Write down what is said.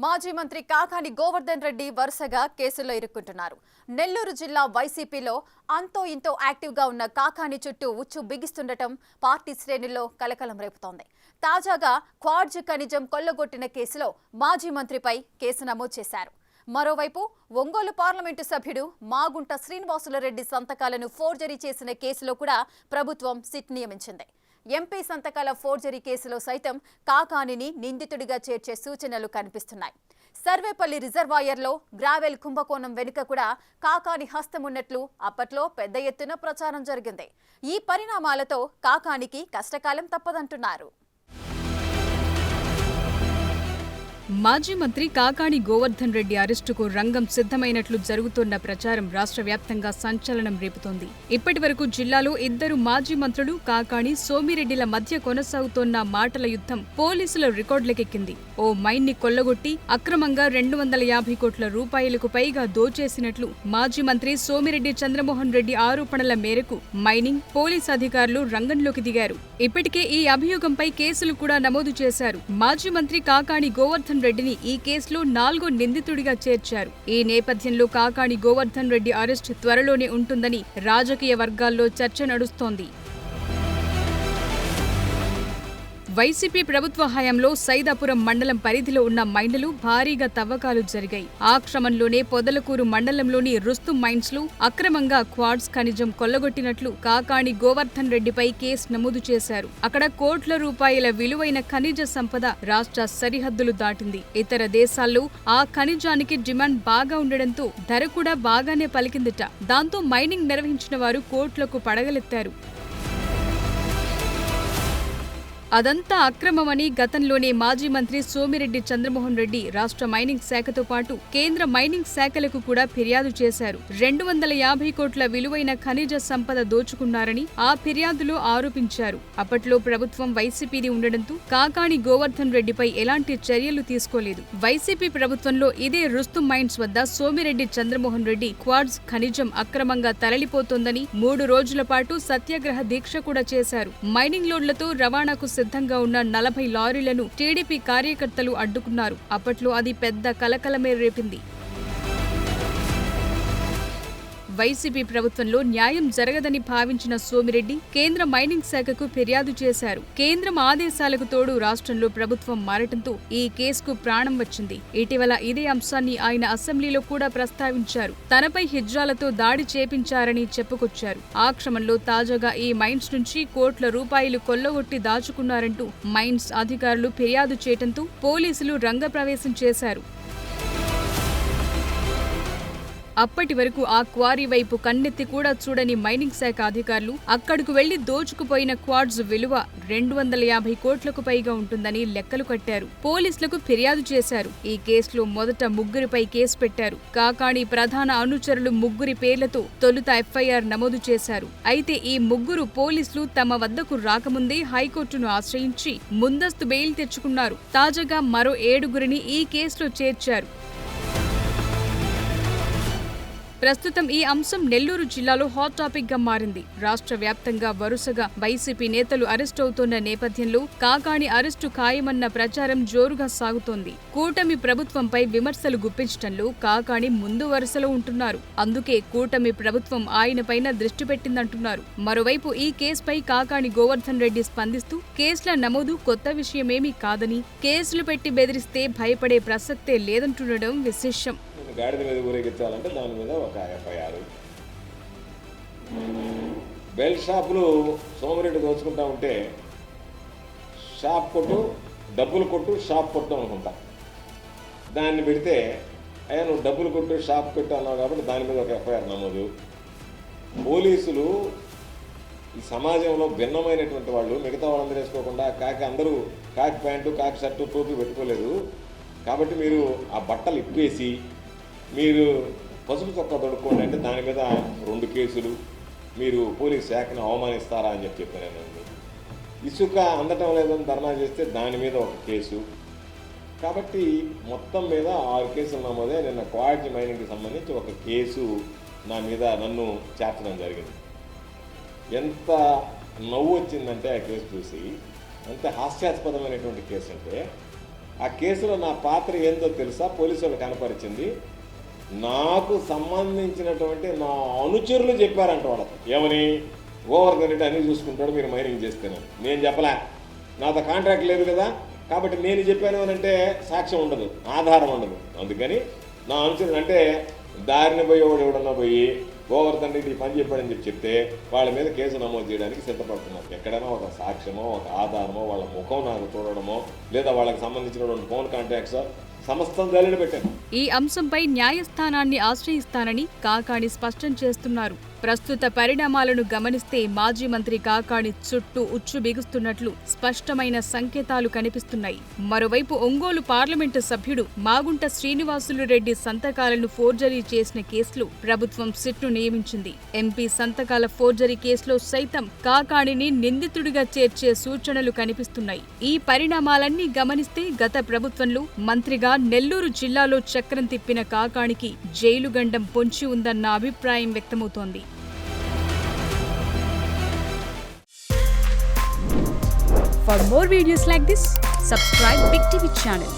మాజీ మంత్రి కాకాని గోవర్ధన్ రెడ్డి వరుసగా కేసుల్లో ఇరుక్కుంటున్నారు. నెల్లూరు జిల్లా వైసీపీలో అంతో ఇంతో యాక్టివ్గా ఉన్న కాకాని చుట్టూ ఉచ్చు బిగిస్తుండటం పార్టీ శ్రేణుల్లో కలకలం రేపుతోంది. తాజాగా క్వార్జ్ ఖనిజం కొల్లగొట్టిన కేసులో మాజీ మంత్రిపై కేసు నమోదు చేశారు. మరోవైపు ఒంగోలు పార్లమెంటు సభ్యుడు మాగుంట శ్రీనివాసులరెడ్డి సంతకాలను ఫోర్జరీ చేసిన కేసులో కూడా ప్రభుత్వం సిట్ నియమించింది. ఎంపీ సంతకాల ఫోర్జరీ కేసులో సైతం కాకానిని నిందితుడిగా చేర్చే సూచనలు కనిపిస్తున్నాయి. సర్వేపల్లి రిజర్వాయర్లో గ్రావెల్ కుంభకోణం వెనుక కూడా కాకాని హస్తమున్నట్లు అప్పట్లో పెద్ద ఎత్తున ప్రచారం జరిగింది. ఈ పరిణామాలతో కాకానికి కష్టకాలం తప్పదంటున్నారు. మాజీ మంత్రి కాకాని గోవర్ధన్ రెడ్డి అరెస్టుకు రంగం సిద్ధమైనట్లు జరుగుతున్న ప్రచారం రాష్ట్ర వ్యాప్తంగా సంచలనం రేపుతోంది. ఇప్పటి వరకు జిల్లాలో ఇద్దరు మాజీ మంత్రులు కాకాని, సోమిరెడ్డిల మధ్య కొనసాగుతోన్న మాటల యుద్ధం పోలీసుల రికార్డులకెక్కింది. ఓ మైన్ ని కొల్లగొట్టి అక్రమంగా 250 కోట్ల రూపాయలకు పైగా దోచేసినట్లు మాజీ మంత్రి సోమిరెడ్డి చంద్రమోహన్ రెడ్డి ఆరోపణల మేరకు మైనింగ్, పోలీస్ అధికారులు రంగంలోకి దిగారు. ఇప్పటికే ఈ అభియోగంపై కేసులు కూడా నమోదు చేశారు. మాజీ మంత్రి కాకాని గోవర్ధన్ రెడ్డిని ఈ కేసులో 4వ నిందితుడిగా చేర్చారు. ఈ నేపథ్యంలో కాకాని గోవర్ధన్ రెడ్డి అరెస్ట్ త్వరలోనే ఉంటుందని రాజకీయ వర్గాల్లో చర్చ నడుస్తోంది. వైసీపీ ప్రభుత్వ హయాంలో సైదాపురం మండలం పరిధిలో ఉన్న మైన్లు భారీగా తవ్వకాలు జరిగాయి. ఆ క్రమంలోనే పొదలకూరు మండలంలోని రుస్తుం మైన్స్ లో అక్రమంగా క్వార్ట్జ్ ఖనిజం కొల్లగొట్టినట్లు కాకాని గోవర్ధన్ రెడ్డిపై కేసు నమోదు చేశారు. అక్కడ కోట్ల రూపాయల విలువైన ఖనిజ సంపద రాష్ట్ర సరిహద్దులు దాటింది. ఇతర దేశాల్లో ఆ ఖనిజానికి డిమాండ్ బాగా ఉండడంతో ధర కూడా బాగానే పలికిందిట. దాంతో మైనింగ్ నిర్వహించిన వారు కోట్లకు పడగలెత్తారు. అదంతా అక్రమమని గతంలోనే మాజీ మంత్రి సోమిరెడ్డి చంద్రమోహన్ రెడ్డి రాష్ట్ర మైనింగ్ శాఖతో పాటు కేంద్ర మైనింగ్ శాఖలకు కూడా ఫిర్యాదు చేశారు. 250 కోట్ల విలువైన ఖనిజ సంపద దోచుకున్నారని ఆ ఫిర్యాదులో ఆరోపించారు. అప్పట్లో ప్రభుత్వం వైసీపీది ఉండడంతో కాకాని గోవర్ధన్ రెడ్డిపై ఎలాంటి చర్యలు తీసుకోలేదు. వైసీపీ ప్రభుత్వంలో ఇదే రుస్తుం మైన్స్ వద్ద సోమిరెడ్డి చంద్రమోహన్ రెడ్డి క్వార్ట్జ్ ఖనిజం అక్రమంగా తరలిపోతోందని 3 రోజుల పాటు సత్యాగ్రహ దీక్ష కూడా చేశారు. మైనింగ్ లోడ్లతో రవాణాకు సిద్ధంగా ఉన్న 40 లారీలను టీడీపీ కార్యకర్తలు అడ్డుకున్నారు. అప్పట్లో అది పెద్ద కలకలమే రేపింది. వైసీపీ ప్రభుత్వంలో న్యాయం జరగదని భావించిన సోమిరెడ్డి కేంద్ర మైనింగ్ శాఖకు ఫిర్యాదు చేశారు. కేంద్రం ఆదేశాలకు తోడు రాష్ట్రంలో ప్రభుత్వం మారటంతో ఈ కేసుకు ప్రాణం వచ్చింది. ఇటీవల ఇదే అంశాన్ని ఆయన అసెంబ్లీలో కూడా ప్రస్తావించారు. తనపై హిజ్రాలతో దాడి చేపించారని చెప్పుకొచ్చారు. ఆ క్రమంలో తాజాగా ఈ మైన్స్ నుంచి కోట్ల రూపాయలు కొల్లగొట్టి దాచుకున్నారంటూ మైన్స్ అధికారులు ఫిర్యాదు చేయడంతో పోలీసులు రంగప్రవేశం చేశారు. అప్పటి వరకు ఆ క్వారీ వైపు కన్నెత్తి కూడా చూడని మైనింగ్ శాఖ అధికారులు అక్కడకు వెళ్లి దోచుకుపోయిన క్వార్ట్జ్ విలువ 250 కోట్లకు పైగా ఉంటుందని లెక్కలు కట్టారు. పోలీసులకు ఫిర్యాదు చేశారు. ఈ కేసులో మొదట 3 కేసు పెట్టారు. కాకాని ప్రధాన అనుచరులు 3 పేర్లతో తొలుత ఎఫ్ఐఆర్ నమోదు చేశారు. అయితే ఈ 3 పోలీసులు తమ వద్దకు రాకముందే హైకోర్టును ఆశ్రయించి ముందస్తు బెయిల్ తెచ్చుకున్నారు. తాజాగా మరో 7 ఈ కేసులో చేర్చారు. ప్రస్తుతం ఈ అంశం నెల్లూరు జిల్లాలో హాట్ టాపిక్ గా మారింది. రాష్ట్ర వ్యాప్తంగా వరుసగా వైసీపీ నేతలు అరెస్ట్ అవుతున్న నేపథ్యంలో కాకాని అరెస్టు ఖాయమన్న ప్రచారం జోరుగా సాగుతోంది. కూటమి ప్రభుత్వంపై విమర్శలు గుప్పించడంలో కాకాని ముందు వరుసలో ఉంటున్నారు. అందుకే కూటమి ప్రభుత్వం ఆయనపైన దృష్టి పెట్టిందంటున్నారు. మరోవైపు ఈ కేసుపై కాకాని గోవర్ధన్ రెడ్డి స్పందిస్తూ కేసుల నమోదు కొత్త విషయమేమీ కాదని, కేసులు పెట్టి బెదిరిస్తే భయపడే ప్రసక్తే లేదంటుండడం విశేషం. గాడిద మీద ఊరేగించాలంటే దాని మీద ఒక ఎఫ్ఐఆర్. బెల్ట్ షాపులు సోమిరెడ్డి దోచుకుంటా ఉంటే షాప్ కొట్టు, డబ్బులు కొట్టు, షాప్ కొట్టు అనుకుంటా. దాన్ని పెడితే అయ్యా నువ్వు డబ్బులు కొట్టు, షాప్ పెట్టు అన్నావు కాబట్టి దాని మీద ఒక ఎఫ్ఐఆర్ నమోదు. పోలీసులు ఈ సమాజంలో భిన్నమైనటువంటి వాళ్ళు, మిగతా వాళ్ళందరూ వేసుకోకుండా అందరూ కాకి ప్యాంటు, కాకి షర్టు, టోపీ పెట్టుకోలేదు కాబట్టి మీరు ఆ బట్టలు ఇప్పేసి మీరు పసుపు చొక్కా తొడుక్కోండి అంటే దాని మీద 2 కేసులు, మీరు పోలీస్ శాఖను అవమానిస్తారా అని చెప్పాను. ఇసుక అందటం లేదని ధర్నా చేస్తే దాని మీద ఒక కేసు. కాబట్టి మొత్తం మీద 6 కేసులు నమోదే. నిన్న క్వార్ట్జ్ మైనింగ్కి సంబంధించి ఒక కేసు నన్ను చేర్చడం జరిగింది. ఎంత నవ్వు వచ్చిందంటే ఆ కేసు చూసి, అంతే హాస్యాస్పదమైనటువంటి కేసు అంటే ఆ కేసులో నా పాత్ర ఏందో తెలుసా? పోలీసులు కనపరిచింది. నాకు సంబంధించినటువంటి నా అనుచరులు చెప్పారంట వాళ్ళతో. ఏమని? గోవర్ధన్ రెడ్డి అన్నీ చూసుకుంటాడు, మీరు మైనింగ్ చేస్తేనని. నేను చెప్పలే, నాతో కాంట్రాక్ట్ లేదు కదా, కాబట్టి నేను చెప్పాను అని అంటే సాక్ష్యం ఉండదు, ఆధారం ఉండదు. అందుకని నా అనుచరులు అంటే దారిని పోయేవాడు ఎవడన్నా పోయి గోవర్ధన్ రెడ్డి పని చెప్పాడని చెప్తే వాళ్ళ మీద కేసు నమోదు చేయడానికి సిద్ధపడుతున్నారు. ఎక్కడైనా ఒక సాక్ష్యమో ఒక ఆధారమో వాళ్ళ ముఖం నాకు చూడడమో లేదా వాళ్ళకి సంబంధించినటువంటి ఫోన్ కాంటాక్ట్స్ సమస్తం దారిని పెట్టాను. ఈ అంశంపై న్యాయస్థానాన్ని ఆశ్రయిస్తానని కాకాణి స్పష్టం చేస్తున్నారు. ప్రస్తుత పరిణామాలను గమనిస్తే మాజీ మంత్రి కాకాణి చుట్టూ ఉచ్చు బిగుస్తున్నట్లు స్పష్టమైన సంకేతాలు కనిపిస్తున్నాయి. మరోవైపు ఒంగోలు పార్లమెంటు సభ్యుడు మాగుంట శ్రీనివాసులు రెడ్డి సంతకాలను ఫోర్జరీ చేసిన కేసులో ప్రభుత్వం సిట్ను నియమించింది. ఎంపీ సంతకాల ఫోర్జరీ కేసులో సైతం కాకాణిని నిందితుడిగా చేర్చే సూచనలు కనిపిస్తున్నాయి. ఈ పరిణామాలన్నీ గమనిస్తే గత ప్రభుత్వంలో మంత్రిగా నెల్లూరు జిల్లాలో చక్రం తిప్పిన కాకాణికి జైలు గండం పొంచి ఉందన్న అభిప్రాయం వ్యక్తమవుతోంది. For more videos like this, subscribe Big TV channel.